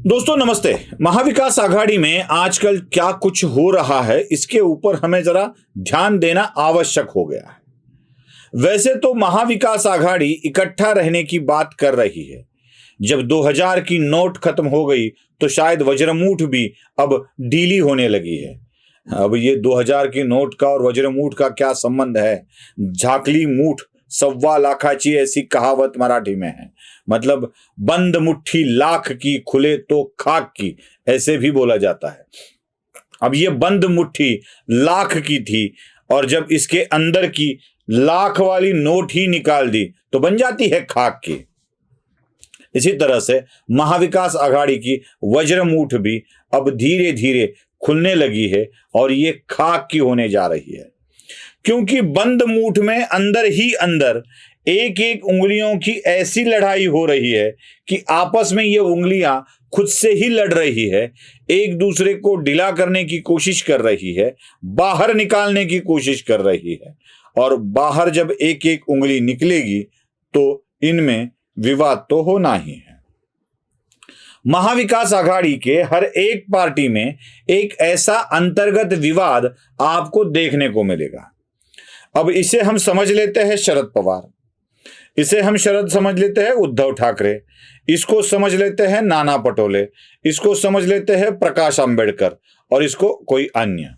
दोस्तों नमस्ते। महाविकास आघाड़ी में आजकल क्या कुछ हो रहा है, इसके ऊपर हमें जरा ध्यान देना आवश्यक हो गया है। वैसे तो महाविकास आघाड़ी इकट्ठा रहने की बात कर रही है। जब 2000 की नोट खत्म हो गई तो शायद वज्रमूठ भी अब ढीली होने लगी है। अब ये 2000 की नोट का और वज्रमूठ का क्या संबंध है? झाकली मूठ सव्वा लाखाची, ऐसी कहावत मराठी में है। मतलब बंद मुट्ठी लाख की, खुले तो खाक की, ऐसे भी बोला जाता है। अब ये बंद मुट्ठी लाख की थी और जब इसके अंदर की लाख वाली नोट ही निकाल दी तो बन जाती है खाक की। इसी तरह से महाविकास आघाड़ी की वज्रमूठ भी अब धीरे धीरे खुलने लगी है और ये खाक की होने जा रही है, क्योंकि बंद मूठ में अंदर ही अंदर एक एक उंगलियों की ऐसी लड़ाई हो रही है कि आपस में ये उंगलियां खुद से ही लड़ रही है, एक दूसरे को ढीला करने की कोशिश कर रही है, बाहर निकालने की कोशिश कर रही है। और बाहर जब एक एक उंगली निकलेगी तो इनमें विवाद तो होना ही है। महाविकास आघाड़ी के हर एक पार्टी में एक ऐसा अंतर्गत विवाद आपको देखने को मिलेगा। अब इसे हम समझ लेते हैं शरद पवार, इसे हम समझ लेते हैं उद्धव ठाकरे, इसको समझ लेते हैं नाना पटोले, इसको समझ लेते हैं प्रकाश अंबेडकर और इसको कोई अन्य।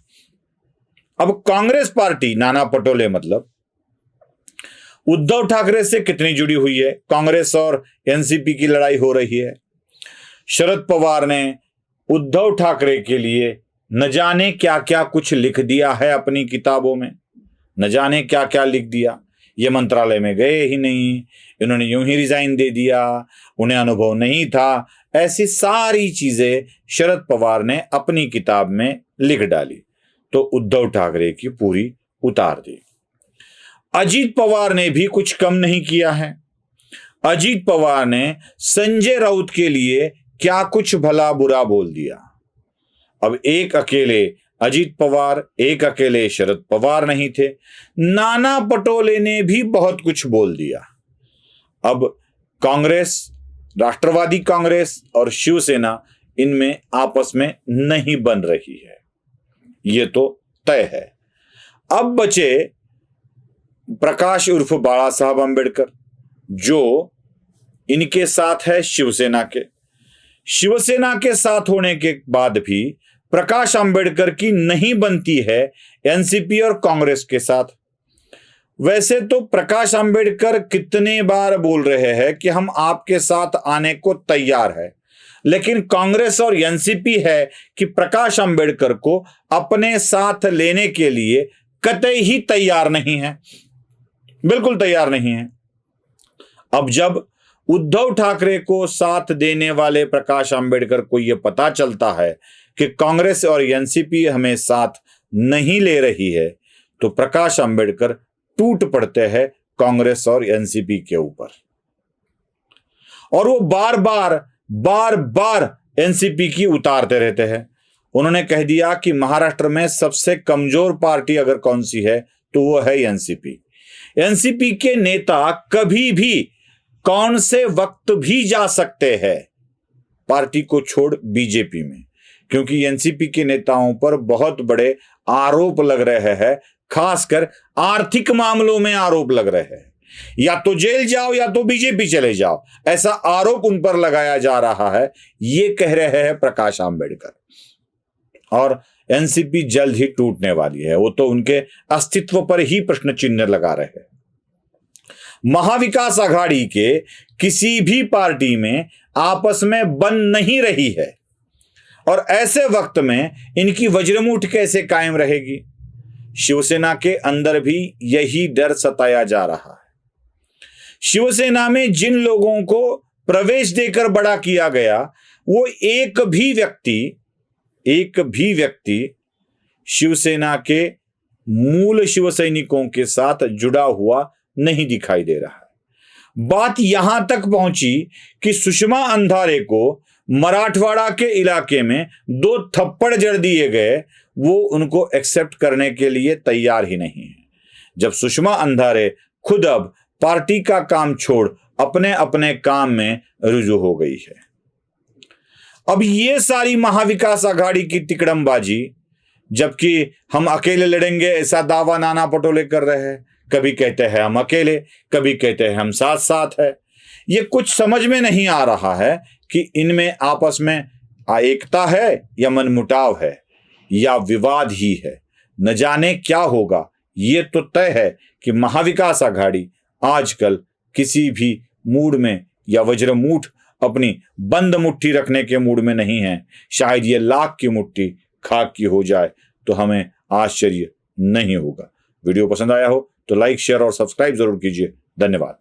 अब कांग्रेस पार्टी, नाना पटोले मतलब उद्धव ठाकरे से कितनी जुड़ी हुई है? कांग्रेस और एनसीपी की लड़ाई हो रही है। शरद पवार ने उद्धव ठाकरे के लिए न जाने क्या क्या कुछ लिख दिया है अपनी किताबों में, न जाने क्या क्या लिख दिया। ये मंत्रालय में गए ही नहीं, इन्होंने यूं ही रिजाइन दे दिया, उन्हें अनुभव नहीं था, ऐसी सारी चीजें शरद पवार ने अपनी किताब में लिख डाली तो उद्धव ठाकरे की पूरी उतार दी। अजीत पवार ने भी कुछ कम नहीं किया है। अजीत पवार ने संजय राउत के लिए क्या कुछ भला बुरा बोल दिया। अब एक अकेले अजीत पवार, एक अकेले शरद पवार नहीं थे, नाना पटोले ने भी बहुत कुछ बोल दिया। अब कांग्रेस, राष्ट्रवादी कांग्रेस और शिवसेना इनमें आपस में नहीं बन रही है, ये तो तय है। अब बचे प्रकाश उर्फ बाला साहब अंबेडकर, जो इनके साथ है शिवसेना के। शिवसेना के साथ होने के बाद भी प्रकाश अंबेडकर की नहीं बनती है एनसीपी और कांग्रेस के साथ। वैसे तो प्रकाश अंबेडकर कितने बार बोल रहे हैं कि हम आपके साथ आने को तैयार है, लेकिन कांग्रेस और एनसीपी है कि प्रकाश अंबेडकर को अपने साथ लेने के लिए कतई ही तैयार नहीं है, बिल्कुल तैयार नहीं है। अब जब उद्धव ठाकरे को साथ देने वाले प्रकाश अंबेडकर को यह पता चलता है कि कांग्रेस और एनसीपी हमें साथ नहीं ले रही है तो प्रकाश अंबेडकर टूट पड़ते हैं कांग्रेस और एनसीपी के ऊपर, और वो बार बार एनसीपी की उतारते रहते हैं। उन्होंने कह दिया कि महाराष्ट्र में सबसे कमजोर पार्टी अगर कौन सी है तो वो है एनसीपी। एनसीपी के नेता कभी भी कौन से वक्त भी जा सकते हैं पार्टी को छोड़ बीजेपी में, क्योंकि एनसीपी के नेताओं पर बहुत बड़े आरोप लग रहे हैं, खासकर आर्थिक मामलों में आरोप लग रहे हैं। या तो जेल जाओ या तो बीजेपी चले जाओ, ऐसा आरोप उन पर लगाया जा रहा है, ये कह रहे हैं प्रकाश अंबेडकर। और एनसीपी जल्द ही टूटने वाली है, वो तो उनके अस्तित्व पर ही प्रश्न चिन्ह लगा रहे हैं। महाविकास आघाड़ी के किसी भी पार्टी में आपस में बन नहीं रही है, और ऐसे वक्त में इनकी वज्रमूठ कैसे कायम रहेगी? शिवसेना के अंदर भी यही डर सताया जा रहा है। शिवसेना में जिन लोगों को प्रवेश देकर बड़ा किया गया, वो एक भी व्यक्ति शिवसेना के मूल शिव सैनिकों के साथ जुड़ा हुआ नहीं दिखाई दे रहा है। बात यहां तक पहुंची कि सुषमा अंधारे को मराठवाड़ा के इलाके में 2 थप्पड़ जड़ दिए गए, वो उनको एक्सेप्ट करने के लिए तैयार ही नहीं है। जब सुषमा अंधारे खुद अब पार्टी का काम छोड़ अपने अपने काम में रुजू हो गई है। अब ये सारी महाविकास आघाड़ी की तिकड़मबाजी, जबकि हम अकेले लड़ेंगे ऐसा दावा नाना पटोले कर रहे हैं। कभी कहते हैं हम अकेले, कभी कहते हैं हम साथ साथ है। ये कुछ समझ में नहीं आ रहा है कि इनमें आपस में एकता है या मनमुटाव है या विवाद ही है। न जाने क्या होगा। ये तो तय है कि महाविकास आघाड़ी आजकल किसी भी मूड में या वज्रमूठ अपनी बंद मुट्ठी रखने के मूड में नहीं है। शायद ये लाख की मुट्ठी खाक की हो जाए तो हमें आश्चर्य नहीं होगा। वीडियो पसंद आया हो तो लाइक, शेयर और सब्सक्राइब जरूर कीजिए। धन्यवाद।